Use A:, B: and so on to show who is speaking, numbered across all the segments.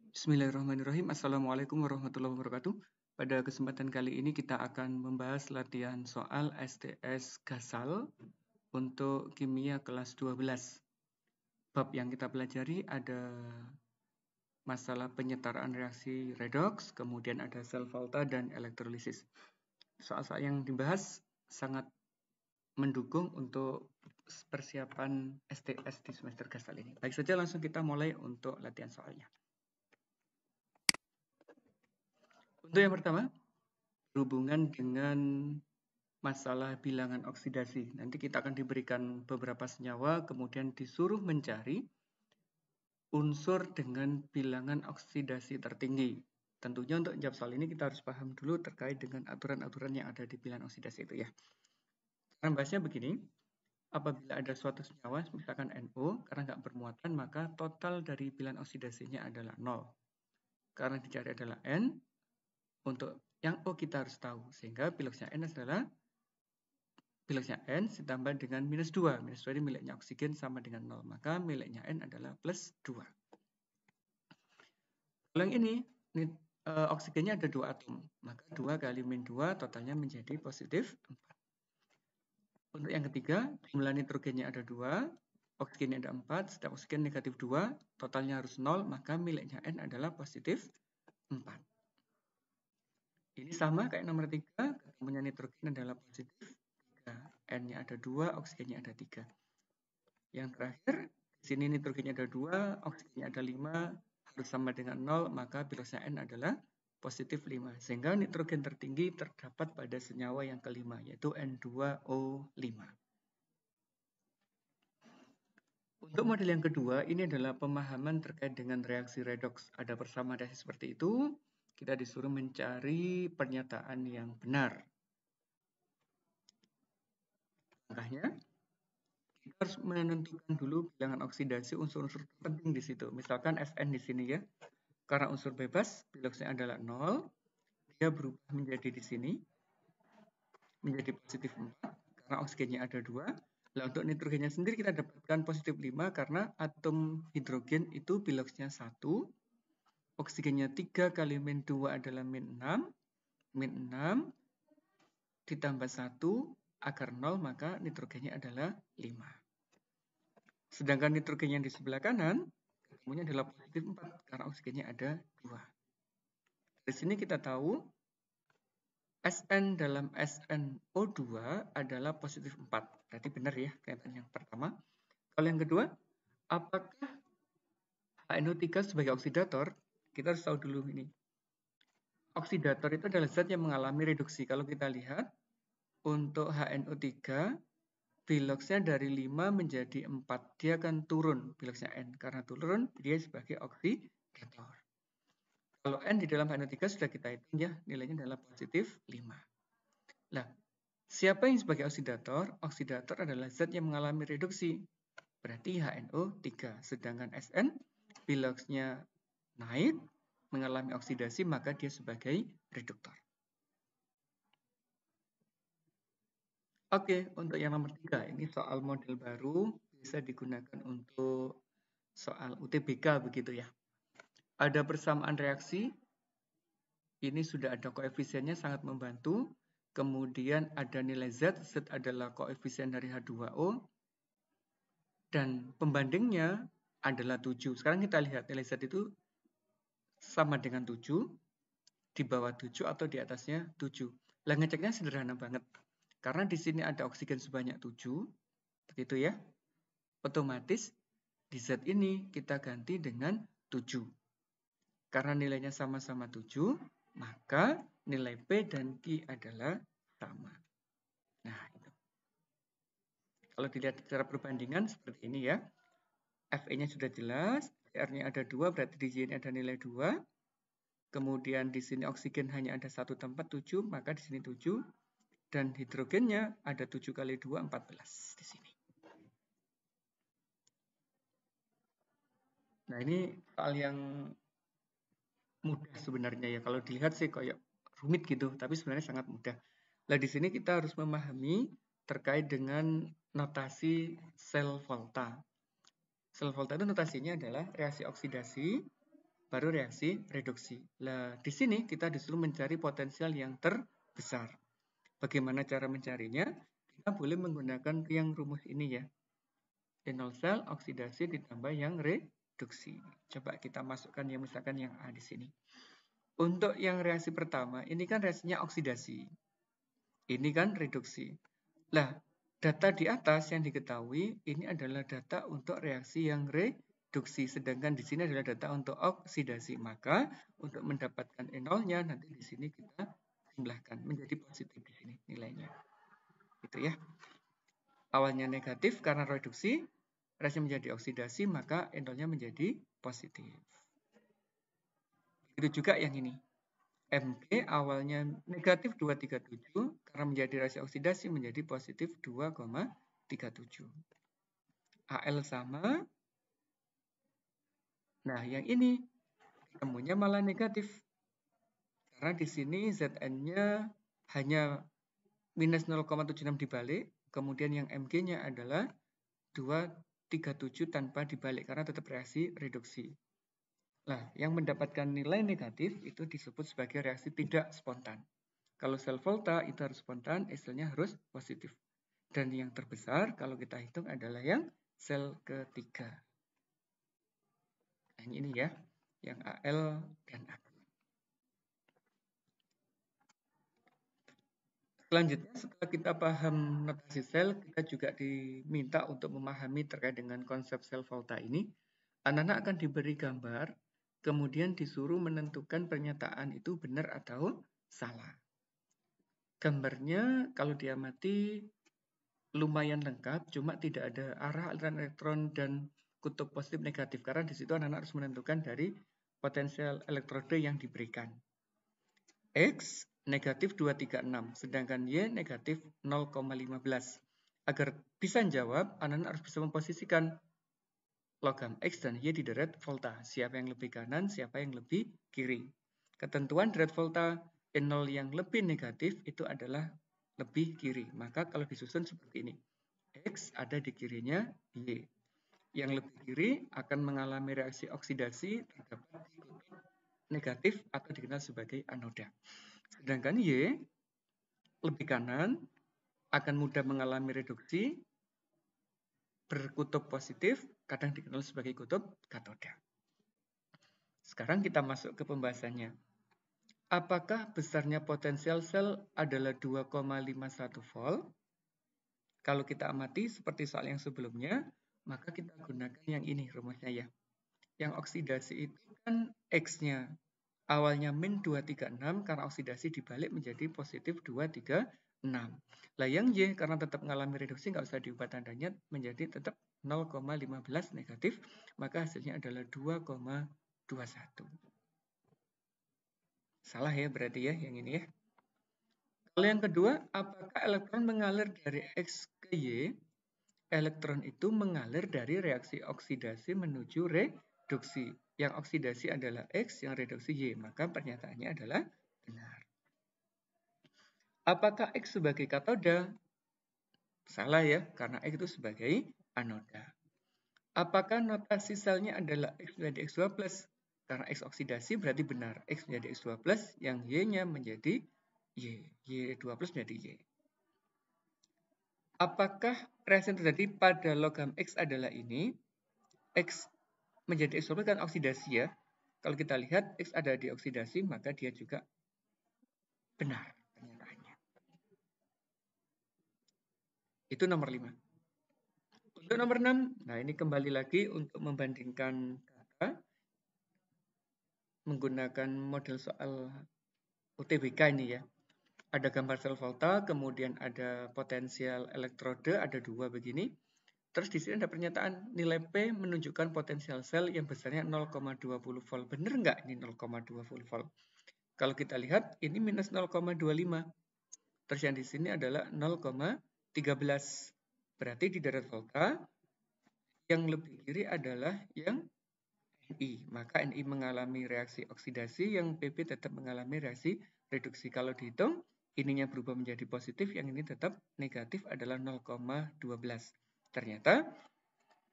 A: Bismillahirrahmanirrahim. Assalamualaikum warahmatullahi wabarakatuh. Pada kesempatan kali ini kita akan membahas latihan soal STS Gasal untuk kimia kelas 12. Bab yang kita pelajari ada masalah penyetaraan reaksi redox, kemudian ada sel volta dan elektrolisis. Soal-soal yang dibahas sangat mendukung untuk persiapan STS di semester Gasal ini. Baik saja langsung kita mulai untuk latihan soalnya. Untuk yang pertama, berhubungan dengan masalah bilangan oksidasi. Nanti kita akan diberikan beberapa senyawa, kemudian disuruh mencari unsur dengan bilangan oksidasi tertinggi. Tentunya untuk menjawab soal ini kita harus paham dulu terkait dengan aturan-aturan yang ada di bilangan oksidasi itu ya. Sekarang bahasnya begini, apabila ada suatu senyawa, misalkan NO, karena nggak bermuatan, maka total dari bilangan oksidasinya adalah 0. Karena dicari adalah N, untuk yang O kita harus tahu, sehingga piloksnya N adalah piloksnya N ditambah dengan minus 2. Minus 2 ini miliknya oksigen sama dengan 0. Maka miliknya N adalah plus 2. Kalau yang ini oksigennya ada 2 atom. Maka 2 kali min 2 totalnya menjadi positif 4. Untuk yang ketiga, jumlah nitrogennya ada 2. Oksigennya ada 4. Setiap oksigen negatif 2. Totalnya harus 0. Maka miliknya N adalah positif 4. Ini sama kayak nomor 3. Ketemunya nitrogen adalah positif 3. N-nya ada 2. Oksigennya ada 3. Yang terakhir, di sini nitrogennya ada 2, oksigennya ada 5, harus sama dengan 0, maka piloksnya N adalah positif 5. Sehingga nitrogen tertinggi terdapat pada senyawa yang kelima, yaitu N2O5. Untuk model yang kedua, ini adalah pemahaman terkait dengan reaksi redox. Ada persamaan reaksi seperti itu, kita disuruh mencari pernyataan yang benar. Langkahnya, kita harus menentukan dulu bilangan oksidasi unsur-unsur penting di situ. Misalkan Fn di sini ya. Karena unsur bebas, piloksnya adalah 0. Dia berubah menjadi di sini menjadi positif 4 karena oksigennya ada 2. Nah, untuk nitrogennya sendiri kita dapatkan positif 5 karena atom hidrogen itu piloksnya 1. Oksigennya 3 kali min 2 adalah min 6. Min 6 ditambah 1 agar 0 maka nitrogennya adalah 5. Sedangkan nitrogen yang di sebelah kanan ketemunya adalah positif 4 karena oksigennya ada 2. Dari sini kita tahu Sn dalam SnO2 adalah positif 4. Berarti benar ya pernyataan yang pertama. Kalau yang kedua, apakah HNO3 sebagai oksidator? Kita harus tahu dulu ini. Oksidator itu adalah zat yang mengalami reduksi. Kalau kita lihat, untuk HNO3, piloksnya dari 5 menjadi 4. Dia akan turun piloksnya N. Karena turun, dia sebagai oksidator. Kalau N di dalam HNO3 sudah kita hitung ya, nilainya adalah positif 5. Nah, siapa yang sebagai oksidator? Oksidator adalah zat yang mengalami reduksi. Berarti HNO3. Sedangkan Sn, piloksnya naik, mengalami oksidasi, maka dia sebagai reduktor. Oke, untuk yang nomor 3, ini soal model baru, bisa digunakan untuk soal UTBK begitu ya. Ada persamaan reaksi, ini sudah ada koefisiennya, sangat membantu. Kemudian ada nilai Z, Z adalah koefisien dari H2O, dan pembandingnya adalah 7. Sekarang kita lihat nilai Z itu sama dengan 7, di bawah 7 atau di atasnya 7. Lah ngeceknya sederhana banget. Karena di sini ada oksigen sebanyak 7, begitu ya. Otomatis di Z ini kita ganti dengan 7. Karena nilainya sama-sama 7, maka nilai P dan Q adalah sama. Nah, itu. Kalau dilihat secara perbandingan seperti ini ya. Fe-nya sudah jelas, R-nya ada 2, berarti di sini ada nilai 2. Kemudian di sini oksigen hanya ada satu tempat 7, maka di sini 7. Dan hidrogennya ada 7 kali 2, 14 di sini. Nah, ini soal yang mudah sebenarnya ya. Kalau dilihat sih kayak rumit gitu, tapi sebenarnya sangat mudah. Nah, di sini kita harus memahami terkait dengan notasi sel volta. Sel volta itu notasinya adalah reaksi oksidasi baru reaksi reduksi. Nah, di sini kita disuruh mencari potensial yang terbesar. Bagaimana cara mencarinya? Kita boleh menggunakan yang rumus ini ya. Enol sel oksidasi ditambah yang reduksi. Coba kita masukkan yang misalkan yang A di sini. Untuk yang reaksi pertama, ini kan reaksinya oksidasi. Ini kan reduksi. Nah, data di atas yang diketahui ini adalah data untuk reaksi yang reduksi, sedangkan di sini adalah data untuk oksidasi. Maka untuk mendapatkan enolnya nanti di sini kita jumlahkan menjadi positif di sini nilainya. Gitu ya. Awalnya negatif karena reduksi, reaksi menjadi oksidasi, maka enolnya menjadi positif. Begitu juga yang ini. Mg awalnya negatif 237 karena menjadi reaksi oksidasi menjadi positif 2,37. Al sama. Nah, yang ini ketemunya malah negatif. Karena di sini Zn-nya hanya minus 0,76 dibalik, kemudian yang Mg-nya adalah 237 tanpa dibalik karena tetap reaksi reduksi. Nah, yang mendapatkan nilai negatif itu disebut sebagai reaksi tidak spontan. Kalau sel volta itu harus spontan, hasilnya harus positif. Dan yang terbesar kalau kita hitung adalah yang sel ketiga. Nah, ini ya, yang Al dan Ag. Selanjutnya, setelah kita paham notasi sel, kita juga diminta untuk memahami terkait dengan konsep sel volta ini. Anak-anak akan diberi gambar, kemudian disuruh menentukan pernyataan itu benar atau salah. Gambarnya kalau diamati lumayan lengkap, cuma tidak ada arah aliran elektron dan kutub positif negatif, karena di situ anak-anak harus menentukan dari potensial elektrode yang diberikan. X negatif 236, sedangkan Y negatif 0,15. Agar bisa menjawab, anak-anak harus bisa memposisikan logam X dan Y di deret volta. Siapa yang lebih kanan, siapa yang lebih kiri. Ketentuan deret volta N0 yang lebih negatif itu adalah lebih kiri. Maka kalau disusun seperti ini. X ada di kirinya Y. Yang lebih kiri akan mengalami reaksi oksidasi terdapat di kutub negatif atau dikenal sebagai anoda. Sedangkan Y lebih kanan akan mudah mengalami reduksi berkutub positif, kadang dikenal sebagai kutub katoda. Sekarang kita masuk ke pembahasannya. Apakah besarnya potensial sel adalah 2,51 volt? Kalau kita amati seperti soal yang sebelumnya, maka kita gunakan yang ini rumusnya ya. Yang oksidasi itu kan X-nya awalnya min 236 karena oksidasi dibalik menjadi positif 236. Lah yang Y karena tetap mengalami reduksi nggak usah diubah tandanya menjadi tetap 0,15 negatif, maka hasilnya adalah 2,21. Salah ya berarti ya yang ini ya. Kalau yang kedua, apakah elektron mengalir dari X ke Y? Elektron itu mengalir dari reaksi oksidasi menuju reduksi. Yang oksidasi adalah X, yang reduksi Y. Maka pernyataannya adalah benar. Apakah X sebagai katoda? Salah ya, karena X itu sebagai anoda. Apakah notasi selnya adalah X menjadi X2+? Karena X oksidasi berarti benar. X menjadi X2+, yang Y-nya menjadi Y. Y2+ menjadi Y. Apakah reaksi yang terjadi pada logam X adalah ini? X menjadi X2+ kan oksidasi ya. Kalau kita lihat X ada di oksidasi, maka dia juga benar pernyataannya. Itu nomor 5. Untuk nomor 6, nah ini kembali lagi untuk membandingkan kata menggunakan model soal UTBK ini ya. Ada gambar sel volta, kemudian ada potensial elektrode, ada 2 begini. Terus di sini ada pernyataan nilai P menunjukkan potensial sel yang besarnya 0,20 volt. Benar nggak ini 0,20 volt? Kalau kita lihat ini minus 0,25. Terus yang di sini adalah 0,13. Berarti di deret volta yang lebih kiri adalah yang Ni. Maka Ni mengalami reaksi oksidasi, yang Pp tetap mengalami reaksi reduksi. Kalau dihitung, ininya berubah menjadi positif, yang ini tetap negatif adalah 0,12. Ternyata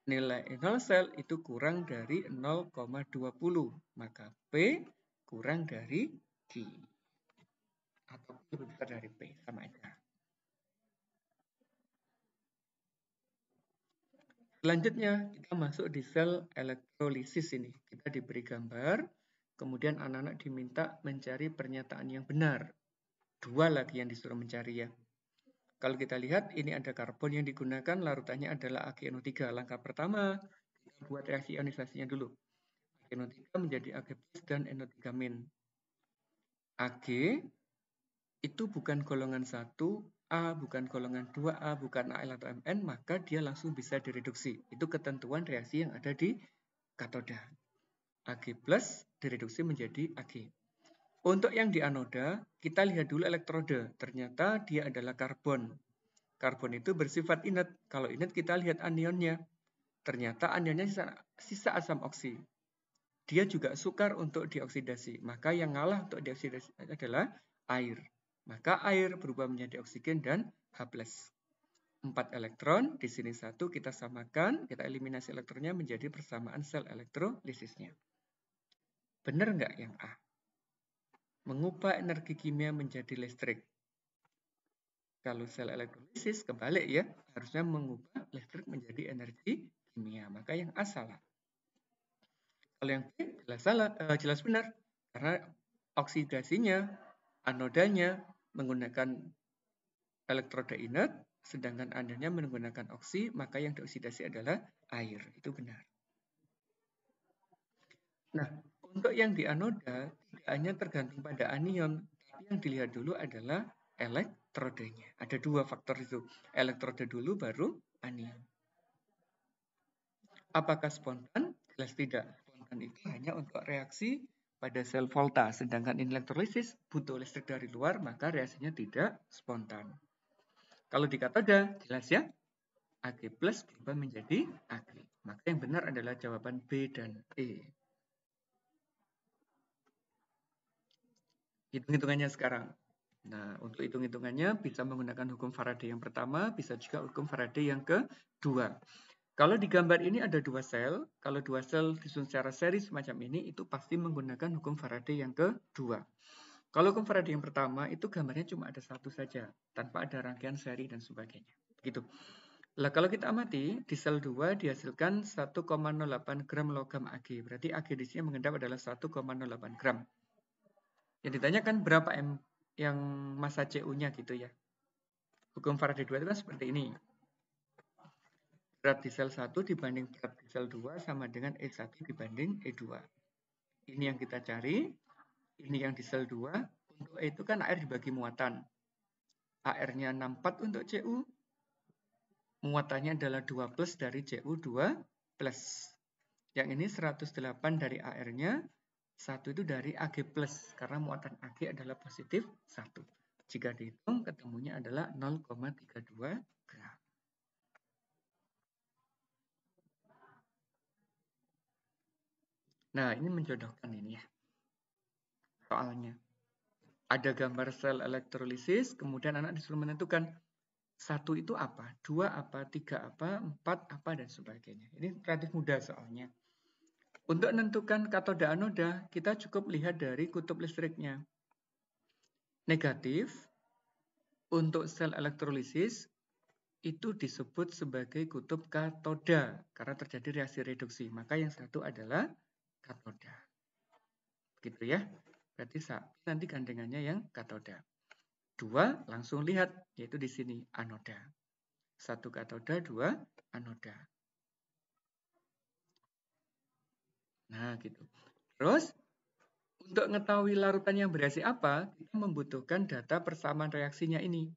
A: nilai 0 sel itu kurang dari 0,20. Maka P kurang dari Q. Atau lebih besar dari P, sama aja. Selanjutnya, kita masuk di sel elektrolisis ini. Kita diberi gambar, kemudian anak-anak diminta mencari pernyataan yang benar. 2 lagi yang disuruh mencari ya. Kalau kita lihat, ini ada karbon yang digunakan, larutannya adalah AgNO3. Langkah pertama, kita buat reaksi ionisasinya dulu. AgNO3 menjadi Ag+ dan NO3-. Ag itu bukan golongan 1A, bukan golongan 2A, bukan Al atau Mn, maka dia langsung bisa direduksi. Itu ketentuan reaksi yang ada di katoda. Ag+ direduksi menjadi Ag. Untuk yang di anoda, kita lihat dulu elektroda. Ternyata dia adalah karbon. Karbon itu bersifat inert. Kalau inert kita lihat anionnya. Ternyata anionnya sisa asam oksi. Dia juga sukar untuk dioksidasi. Maka yang ngalah untuk dioksidasi adalah air. Maka air berubah menjadi oksigen dan H+. 4 elektron, di sini 1 kita samakan, kita eliminasi elektronnya menjadi persamaan sel elektrolisisnya. Benar nggak yang A? Mengubah energi kimia menjadi listrik. Kalau sel elektrolisis kebalik ya, harusnya mengubah listrik menjadi energi kimia. Maka yang A salah. Kalau yang B jelas salah, jelas benar. Karena oksidasinya, anodanya menggunakan elektroda inert, sedangkan anodanya menggunakan oksi, maka yang dioksidasi adalah air. Itu benar. Nah, untuk yang di anoda, tidak hanya tergantung pada anion, tapi yang dilihat dulu adalah elektrodanya. Ada 2 faktor itu. Elektroda dulu, baru anion. Apakah spontan? Jelas tidak. Spontan itu hanya untuk reaksi pada sel volta, sedangkan elektrolisis butuh listrik dari luar, maka reaksinya tidak spontan. Kalau di katoda, jelas ya, Ag+ berubah menjadi Ag. Maka yang benar adalah jawaban B dan E. Hitung-hitungannya sekarang. Nah, untuk hitung-hitungannya bisa menggunakan hukum Faraday yang pertama, bisa juga hukum Faraday yang kedua. Kalau di gambar ini ada 2 sel, kalau 2 sel disusun secara seri semacam ini, itu pasti menggunakan hukum Faraday yang kedua. Kalau hukum Faraday yang pertama, itu gambarnya cuma ada 1 saja, tanpa ada rangkaian seri dan sebagainya. Begitu. Nah, kalau kita amati, di sel 2 dihasilkan 1,08 gram logam Ag. Berarti Ag di sini mengendap adalah 1,08 gram. Yang ditanyakan berapa M yang massa CU-nya gitu ya. Hukum Faraday 2 itu kan seperti ini. Berat di sel 1 dibanding berat di sel 2 sama dengan E1 dibanding E2. Ini yang kita cari. Ini yang di sel 2. Untuk E itu kan air dibagi muatan. AR-nya 64 untuk CU. Muatannya adalah 2 plus dari CU 2 plus. Yang ini 108 dari AR-nya. 1 itu dari Ag+, karena muatan Ag adalah positif 1. Jika dihitung, ketemunya adalah 0,32 gram. Nah, ini menjodohkan ini ya. Soalnya. Ada gambar sel elektrolisis, kemudian anak disuruh menentukan 1 itu apa, 2 apa, 3 apa, 4 apa, dan sebagainya. Ini relatif mudah soalnya. Untuk menentukan katoda anoda, kita cukup lihat dari kutub listriknya. Negatif, untuk sel elektrolisis, itu disebut sebagai kutub katoda, karena terjadi reaksi reduksi. Maka yang 1 adalah katoda. Begitu ya. Berarti nanti gandengannya yang katoda. 2 langsung lihat, yaitu di sini anoda. 1 katoda, 2 anoda. Nah, gitu. Terus, untuk mengetahui larutan yang bereaksi apa, kita membutuhkan data persamaan reaksinya ini.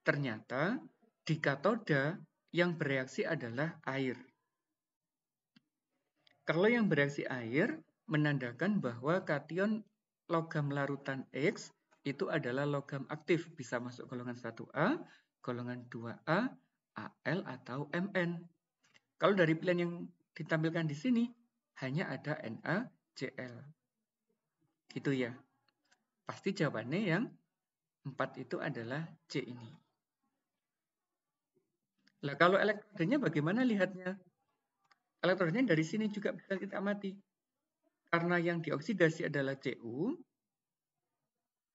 A: Ternyata, di katoda yang bereaksi adalah air. Kalau yang bereaksi air, menandakan bahwa kation logam larutan X itu adalah logam aktif, bisa masuk golongan 1A, golongan 2A, Al, atau Mn. Kalau dari pilihan yang ditampilkan di sini, hanya ada NaCl. Gitu ya. Pasti jawabannya yang 4 itu adalah C ini. Nah, kalau elektrodanya bagaimana lihatnya? Elektrodenya dari sini juga bisa kita amati. Karena yang dioksidasi adalah Cu,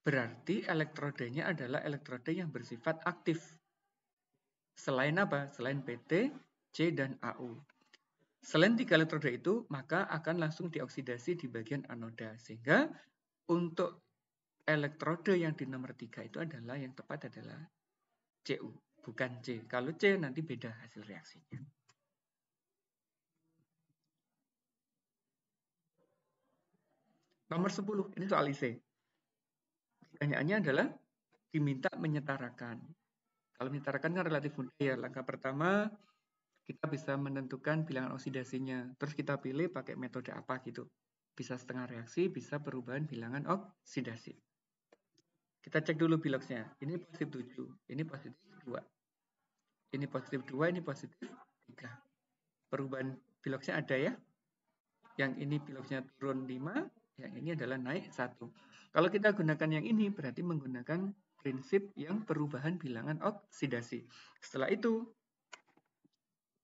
A: berarti elektrodenya adalah elektrode yang bersifat aktif. Selain apa? Selain PT, C, dan AU. Selain 3 elektroda itu, maka akan langsung dioksidasi di bagian anoda. Sehingga untuk elektroda yang di nomor 3 itu adalah yang tepat adalah Cu, bukan C. Kalau C nanti beda hasil reaksinya. Nomor 10, ini soal IC. Pertanyaannya adalah diminta menyetarakan. Kalau menyetarakan kan relatif mudah ya. Langkah pertama, kita bisa menentukan bilangan oksidasinya. Terus kita pilih pakai metode apa gitu. Bisa setengah reaksi, bisa perubahan bilangan oksidasi. Kita cek dulu biloxnya. Ini positif 7, ini positif 2. Ini positif 2, ini positif 3. Perubahan biloxnya ada ya. Yang ini biloxnya turun 5, yang ini adalah naik 1. Kalau kita gunakan yang ini, berarti menggunakan prinsip yang perubahan bilangan oksidasi. Setelah itu,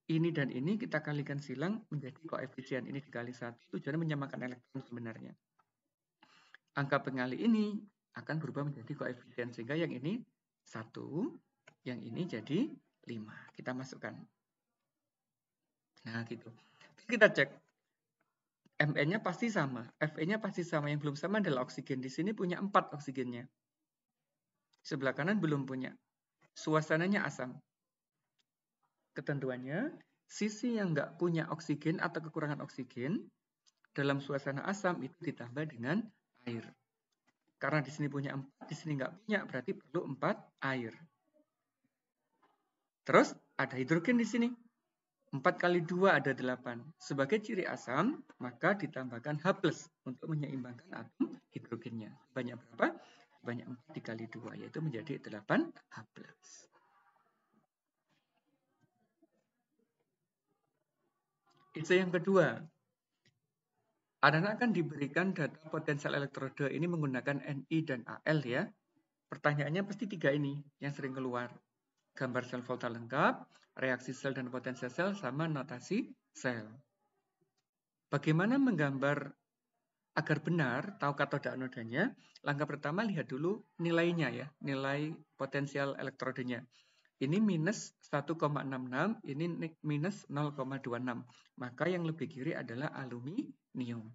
A: ini dan ini kita kalikan silang menjadi koefisien. Ini dikali 1, tujuannya menyamakan elektron sebenarnya. Angka pengali ini akan berubah menjadi koefisien. Sehingga yang ini 1, yang ini jadi 5. Kita masukkan. Nah, gitu. Terus kita cek. Mn-nya pasti sama. Fe-nya pasti sama. Yang belum sama adalah oksigen. Di sini punya 4 oksigennya. Sebelah kanan belum punya. Suasananya asam. Ketentuannya, sisi yang nggak punya oksigen atau kekurangan oksigen, dalam suasana asam itu ditambah dengan air. Karena di sini punya 4, di sini nggak punya, berarti perlu 4 air. Terus ada hidrogen di sini. 4 kali 2 ada 8. Sebagai ciri asam, maka ditambahkan H+ untuk menyeimbangkan atom hidrogennya. Banyak berapa? Banyak 4 dikali 2, yaitu menjadi 8 H+. Itu yang kedua. Anak-anak akan diberikan data potensial elektroda ini menggunakan Ni dan Al ya. Pertanyaannya pasti 3 ini yang sering keluar. Gambar sel volta lengkap, reaksi sel dan potensial sel, sama notasi sel. Bagaimana menggambar agar benar tahu katoda anodanya? Langkah pertama lihat dulu nilainya ya, nilai potensial elektrodenya. Ini minus 1,66, ini minus 0,26. Maka yang lebih kiri adalah aluminium.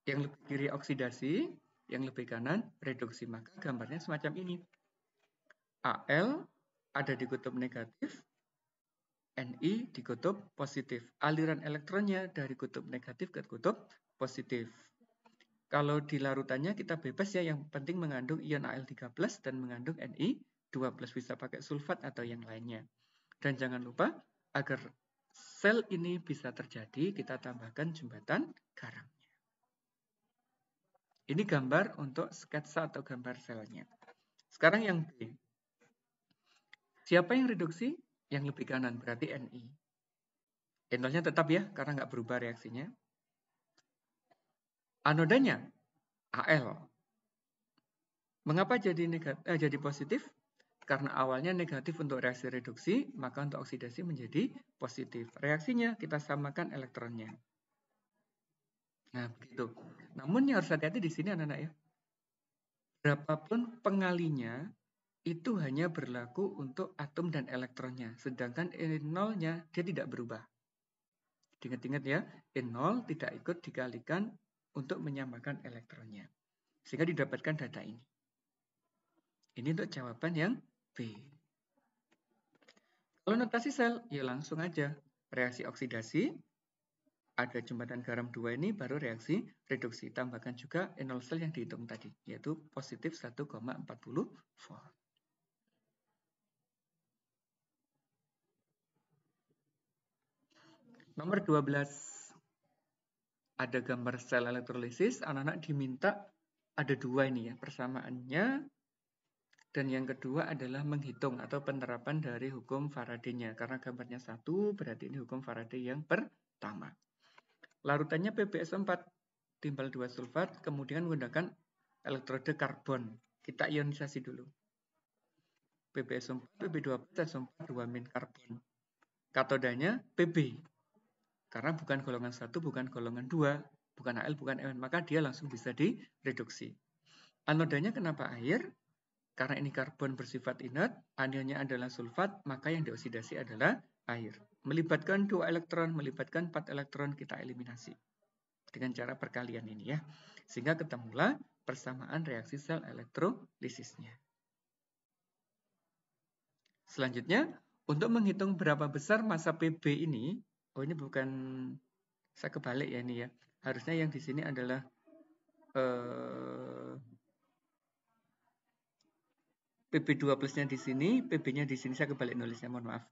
A: Yang lebih kiri oksidasi, yang lebih kanan reduksi. Maka gambarnya semacam ini. Al ada di kutub negatif, Ni di kutub positif. Aliran elektronnya dari kutub negatif ke kutub positif. Kalau di larutannya kita bebas ya, yang penting mengandung ion Al3+ dan mengandung Ni2+. Bisa pakai sulfat atau yang lainnya. Dan jangan lupa, agar sel ini bisa terjadi, kita tambahkan jembatan garamnya. Ini gambar untuk sketsa atau gambar selnya. Sekarang yang B. Siapa yang reduksi? Yang lebih kanan, berarti Ni. Enolnya tetap ya, karena nggak berubah reaksinya. Anodanya, Al. Mengapa jadi positif? Karena awalnya negatif untuk reaksi reduksi, maka untuk oksidasi menjadi positif. Reaksinya kita samakan elektronnya. Nah, begitu. Namun yang harus hati-hati di sini anak-anak ya. Berapapun pengalinya, itu hanya berlaku untuk atom dan elektronnya. Sedangkan E0-nya dia tidak berubah. Ingat-ingat ya, E0 tidak ikut dikalikan untuk menyamakan elektronnya. Sehingga didapatkan data ini. Ini untuk jawaban yang B. Kalau notasi sel, ya langsung aja. Reaksi oksidasi, ada jembatan garam 2 ini, baru reaksi reduksi. Tambahkan juga E0 sel yang dihitung tadi, yaitu positif 1,40 volt. Nomor 12. Ada gambar sel elektrolisis, anak-anak diminta ada 2 ini ya, persamaannya. Dan yang kedua adalah menghitung atau penerapan dari hukum Faraday-nya. Karena gambarnya 1, berarti ini hukum Faraday yang pertama. Larutannya PbSO4, timbal 2 sulfat, kemudian menggunakan elektrode karbon. Kita ionisasi dulu. PbSO4, Pb12, SO4, 2- karbon. Katodanya Pb. Karena bukan golongan 1, bukan golongan 2, bukan Al, bukan Mn, maka dia langsung bisa direduksi. Anodanya kenapa air? Karena ini karbon bersifat inert, anionnya adalah sulfat, maka yang dioksidasi adalah air. Melibatkan 2 elektron, melibatkan 4 elektron, kita eliminasi dengan cara perkalian ini ya. Sehingga ketemulah persamaan reaksi sel elektrolisisnya. Selanjutnya, untuk menghitung berapa besar massa PB ini, oh ini bukan, saya kebalik ya ini ya. Harusnya yang di sini adalah PB2 plusnya di sini, PB-nya di sini, saya kebalik nulisnya, mohon maaf.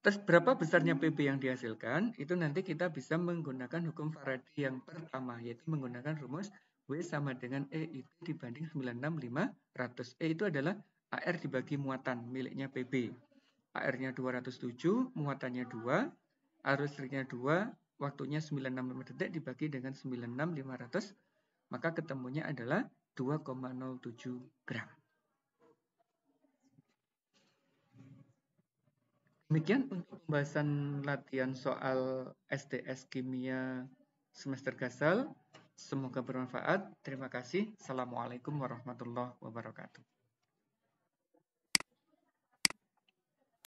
A: Terus berapa besarnya PB yang dihasilkan, itu nanti kita bisa menggunakan hukum Faraday yang pertama, yaitu menggunakan rumus W sama dengan E itu dibanding 96500. E itu adalah AR dibagi muatan miliknya PB. AR-nya 207, muatannya 2, arus listriknya 2, waktunya 965 detik dibagi dengan 96500, maka ketemunya adalah 2,07 gram. Demikian untuk pembahasan latihan soal SDS Kimia semester Gasal. Semoga bermanfaat. Terima kasih. Assalamualaikum warahmatullahi wabarakatuh.